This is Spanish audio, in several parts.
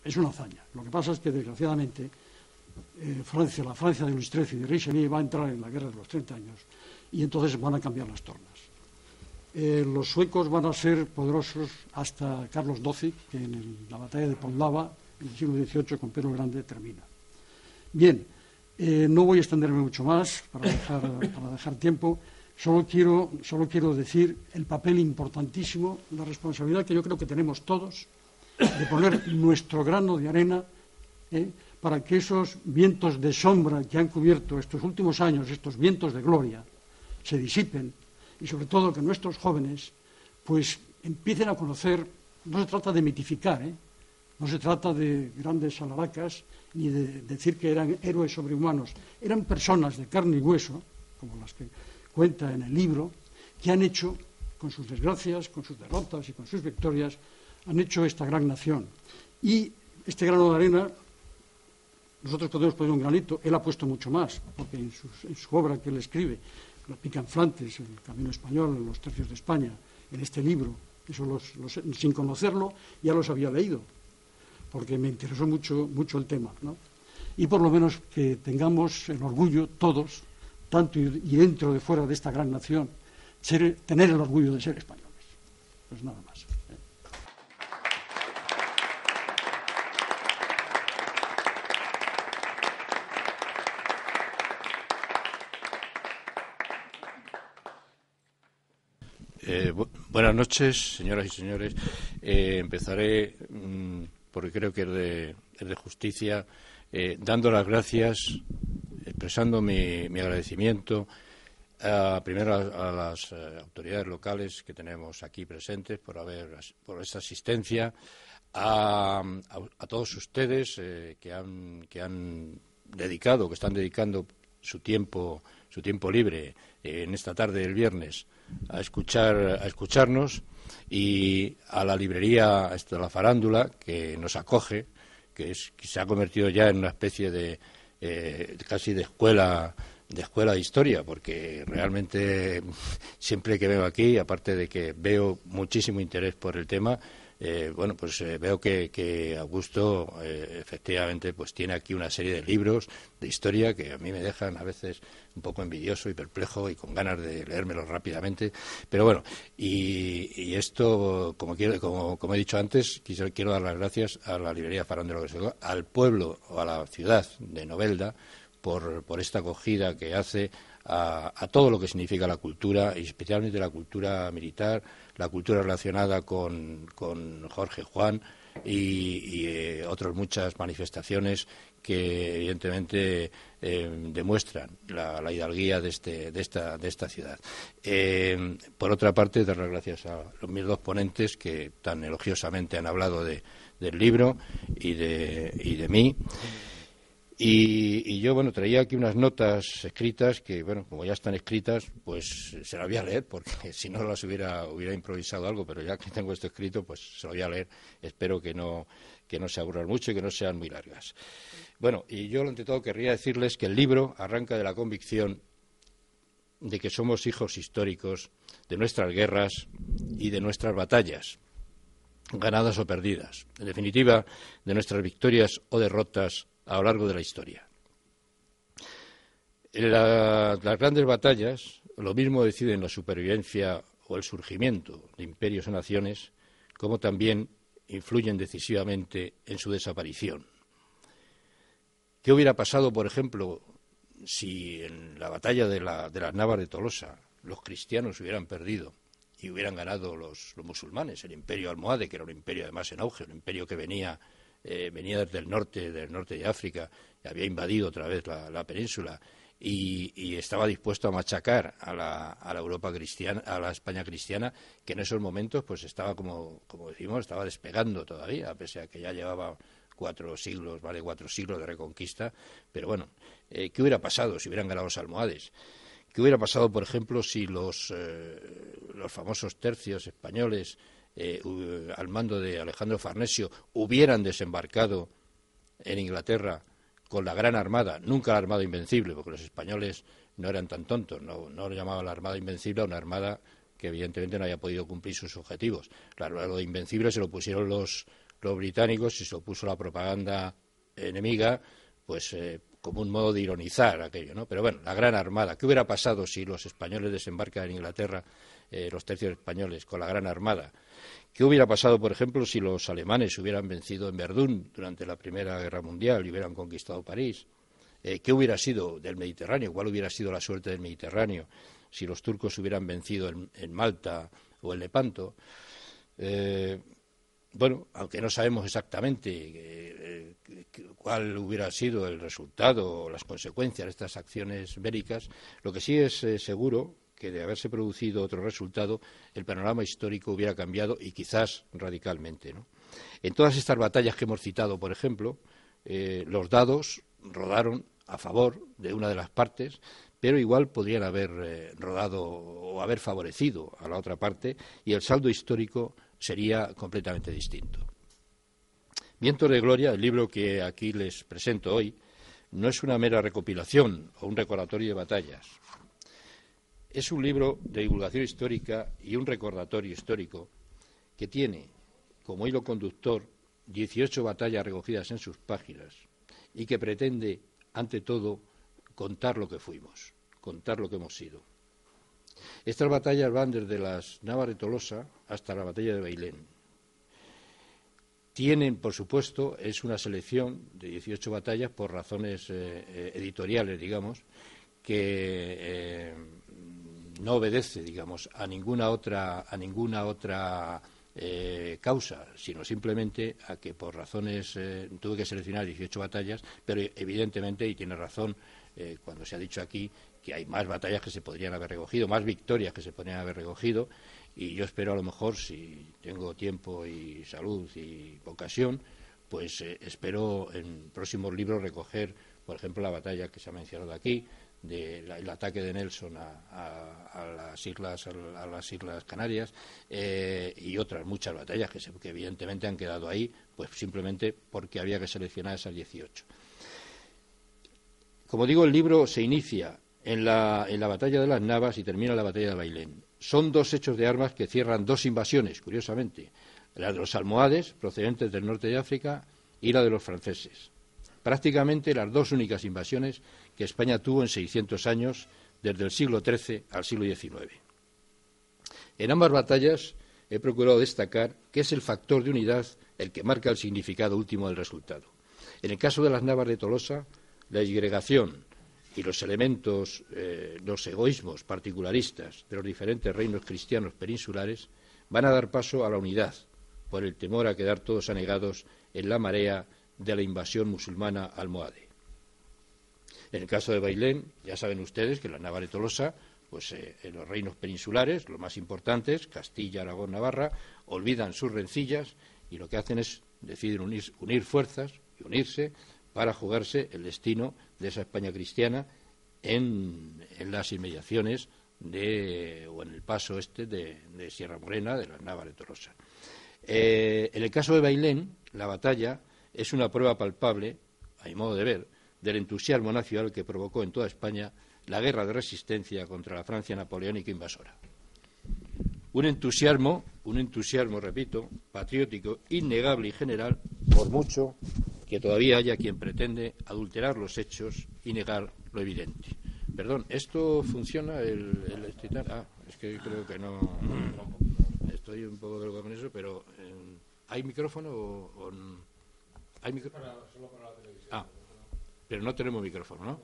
es una hazaña. Lo que pasa es que, desgraciadamente, Francia, la Francia de Luis XIII y de Richelieu va a entrar en la guerra de los 30 años y entonces van a cambiar las tornas. Los suecos van a ser poderosos hasta Carlos XII, que en la batalla de Poltava, en el siglo XVIII, con Pedro el Grande, termina. Bien, no voy a extenderme mucho más para dejar tiempo. Solo quiero decir el papel importantísimo, la responsabilidad que yo creo que tenemos todos de poner nuestro grano de arena para que esos vientos de sombra que han cubierto estos últimos años, estos vientos de gloria, se disipen y sobre todo que nuestros jóvenes pues empiecen a conocer. No se trata de mitificar, no se trata de grandes alaracas ni de decir que eran héroes sobrehumanos, eran personas de carne y hueso, como las que cuenta en el libro, que han hecho, con sus desgracias, con sus derrotas y con sus victorias, han hecho esta gran nación. Y este grano de arena, nosotros podemos poner un granito, él ha puesto mucho más, porque en su obra que él escribe, La pica en Flandes, El camino español, en los tercios de España, en este libro, eso sin conocerlo ya los había leído, porque me interesó mucho el tema, ¿no? Y por lo menos que tengamos el orgullo todos, tanto y dentro de fuera de esta gran nación, tener el orgullo de ser españoles. Pues nada más. Buenas noches, señoras y señores. Empezaré, porque creo que es de justicia, dando las gracias, expresando mi agradecimiento primero a las autoridades locales que tenemos aquí presentes por esta asistencia, a todos ustedes que están dedicando su tiempo libre en esta tarde del viernes a escucharnos, y a la librería La Farándula, que nos acoge, que se ha convertido ya en una especie de casi de escuela de historia, porque realmente siempre que vengo aquí, aparte de que veo muchísimo interés por el tema, veo que Augusto efectivamente pues tiene aquí una serie de libros de historia que a mí me dejan a veces un poco envidioso y perplejo y con ganas de leérmelos rápidamente. Pero bueno, y esto, como he dicho antes, quiero dar las gracias a la librería Farándula, al pueblo o a la ciudad de Novelda por esta acogida que hace a todo lo que significa la cultura, y especialmente la cultura militar, la cultura relacionada con Jorge Juan y otras muchas manifestaciones que evidentemente demuestran la hidalguía de esta ciudad. Por otra parte, dar las gracias a mis dos ponentes que tan elogiosamente han hablado del libro y de mí. Y yo, traía aquí unas notas escritas que, como ya están escritas, pues se las voy a leer, porque si no las hubiera improvisado algo, pero ya que tengo esto escrito, pues se lo voy a leer. Espero que no se aburran mucho y que no sean muy largas. Y yo, ante todo, querría decirles que el libro arranca de la convicción de que somos hijos históricos de nuestras guerras y de nuestras batallas, ganadas o perdidas. En definitiva, de nuestras victorias o derrotas a lo largo de la historia. Las grandes batallas lo mismo deciden la supervivencia o el surgimiento de imperios o naciones, como también influyen decisivamente en su desaparición. ¿Qué hubiera pasado, por ejemplo, si en la batalla de las Navas de Tolosa los cristianos hubieran perdido y hubieran ganado los musulmanes, el imperio almohade, que era un imperio además en auge, un imperio que venía desde el norte de África, y había invadido otra vez la península y estaba dispuesto a machacar a la Europa cristiana, a la España cristiana, que en esos momentos pues estaba, como decimos, estaba despegando todavía, pese a que ya llevaba 4 siglos de reconquista. Pero ¿qué hubiera pasado si hubieran ganado los almohades? ¿Qué hubiera pasado, por ejemplo, si los famosos tercios españoles al mando de Alejandro Farnesio hubieran desembarcado en Inglaterra con la Gran Armada, nunca la Armada Invencible, porque los españoles no eran tan tontos, no llamaban la Armada Invencible a una armada que evidentemente no haya podido cumplir sus objetivos? La Armada Invencible se lo pusieron los los británicos y se opuso a la propaganda enemiga, pues como un modo de ironizar aquello, ¿no? Pero bueno, la Gran Armada, ¿qué hubiera pasado si los españoles desembarcan en Inglaterra, los tercios españoles, con la Gran Armada? ¿Qué hubiera pasado, por ejemplo, si los alemanes hubieran vencido en Verdún durante la Primera Guerra Mundial y hubieran conquistado París? ¿Qué hubiera sido del Mediterráneo? ¿Cuál hubiera sido la suerte del Mediterráneo si los turcos hubieran vencido en Malta o en Lepanto? Bueno, aunque no sabemos exactamente cuál hubiera sido el resultado o las consecuencias de estas acciones bélicas, lo que sí es seguro que de haberse producido otro resultado, el panorama histórico hubiera cambiado y quizás radicalmente, ¿no? En todas estas batallas que hemos citado, por ejemplo, los dados rodaron a favor de una de las partes, pero igual podrían haber rodado o haber favorecido a la otra parte y el saldo histórico sería completamente distinto. Vientos de Gloria, el libro que aquí les presento hoy, no es una mera recopilación o un recordatorio de batallas. Es un libro de divulgación histórica y un recordatorio histórico que tiene como hilo conductor 18 batallas recogidas en sus páginas y que pretende, ante todo, contar lo que fuimos, contar lo que hemos sido. Estas batallas van desde las Navas de Tolosa hasta la batalla de Bailén. Tienen, por supuesto, es una selección de 18 batallas por razones editoriales, digamos, que no obedece, digamos, a ninguna otra causa, sino simplemente a que por razones tuve que seleccionar 18 batallas, pero evidentemente, y tiene razón cuando se ha dicho aquí, que hay más batallas que se podrían haber recogido, más victorias que se podrían haber recogido, y yo espero a lo mejor, si tengo tiempo y salud y ocasión, pues espero en próximos libros recoger, por ejemplo, la batalla que se ha mencionado aquí, del ataque de Nelson a las Islas Canarias, y otras muchas batallas que evidentemente han quedado ahí, pues simplemente porque había que seleccionar esas 18. Como digo, el libro se inicia en la batalla de las Navas y termina en la batalla de Bailén. Son dos hechos de armas que cierran dos invasiones, curiosamente, la de los almohades, procedentes del norte de África, y la de los franceses. Prácticamente las dos únicas invasiones que España tuvo en 600 años, desde el siglo XIII al siglo XIX. En ambas batallas he procurado destacar que es el factor de unidad el que marca el significado último del resultado. En el caso de las Navas de Tolosa, la disgregación y los elementos, los egoísmos particularistas de los diferentes reinos cristianos peninsulares van a dar paso a la unidad, por el temor a quedar todos anegados en la marea de la invasión musulmana almohade. En el caso de Bailén, ya saben ustedes que las Navas de Tolosa, pues en los reinos peninsulares, los más importantes, Castilla, Aragón, Navarra, olvidan sus rencillas y lo que hacen es deciden unir fuerzas y unirse para jugarse el destino de esa España cristiana en las inmediaciones o en el paso de Sierra Morena, de las Navas de Tolosa. En el caso de Bailén, la batalla es una prueba palpable, a mi modo de ver, del entusiasmo nacional que provocó en toda España la guerra de resistencia contra la Francia napoleónica invasora. Un entusiasmo, repito, patriótico, innegable y general, por mucho que todavía haya quien pretende adulterar los hechos y negar lo evidente. Perdón, ¿esto funciona el citar? Es que creo que no. Estoy un poco de con eso, pero ¿hay micrófono o hay micrófono? Solo para la televisión. Pero no tenemos micrófono, ¿no?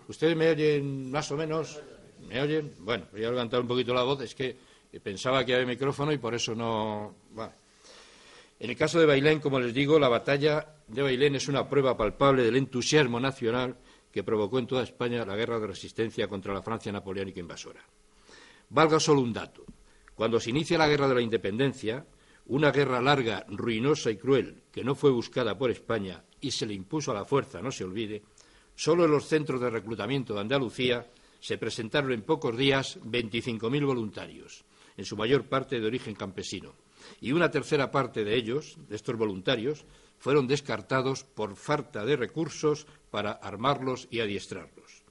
¿Ustedes me oyen más o menos? ¿Me oyen? Bueno, voy a levantar un poquito la voz, es que pensaba que había micrófono y por eso no. Vale. En el caso de Bailén, como les digo, la batalla de Bailén es una prueba palpable del entusiasmo nacional que provocó en toda España la guerra de resistencia contra la Francia napoleónica invasora. Valga solo un dato. Cuando se inicia la guerra de la independencia, una guerra larga, ruinosa y cruel, que no fue buscada por España y se le impuso a la fuerza, no se olvide, solo en los centros de reclutamiento de Andalucía se presentaron en pocos días 25.000 voluntarios, en su mayor parte de origen campesino, y una tercera parte de ellos, de estos voluntarios, fueron descartados por falta de recursos para armarlos y adiestrarlos.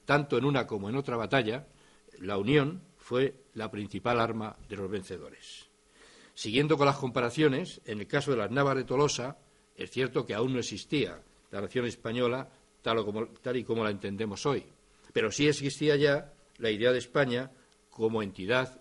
Tanto en una como en otra batalla, la unión fue la principal arma de los vencedores. Siguiendo con las comparaciones, en el caso de las Navas de Tolosa, es cierto que aún no existía la nación española tal y como la entendemos hoy, pero sí existía ya la idea de España como entidad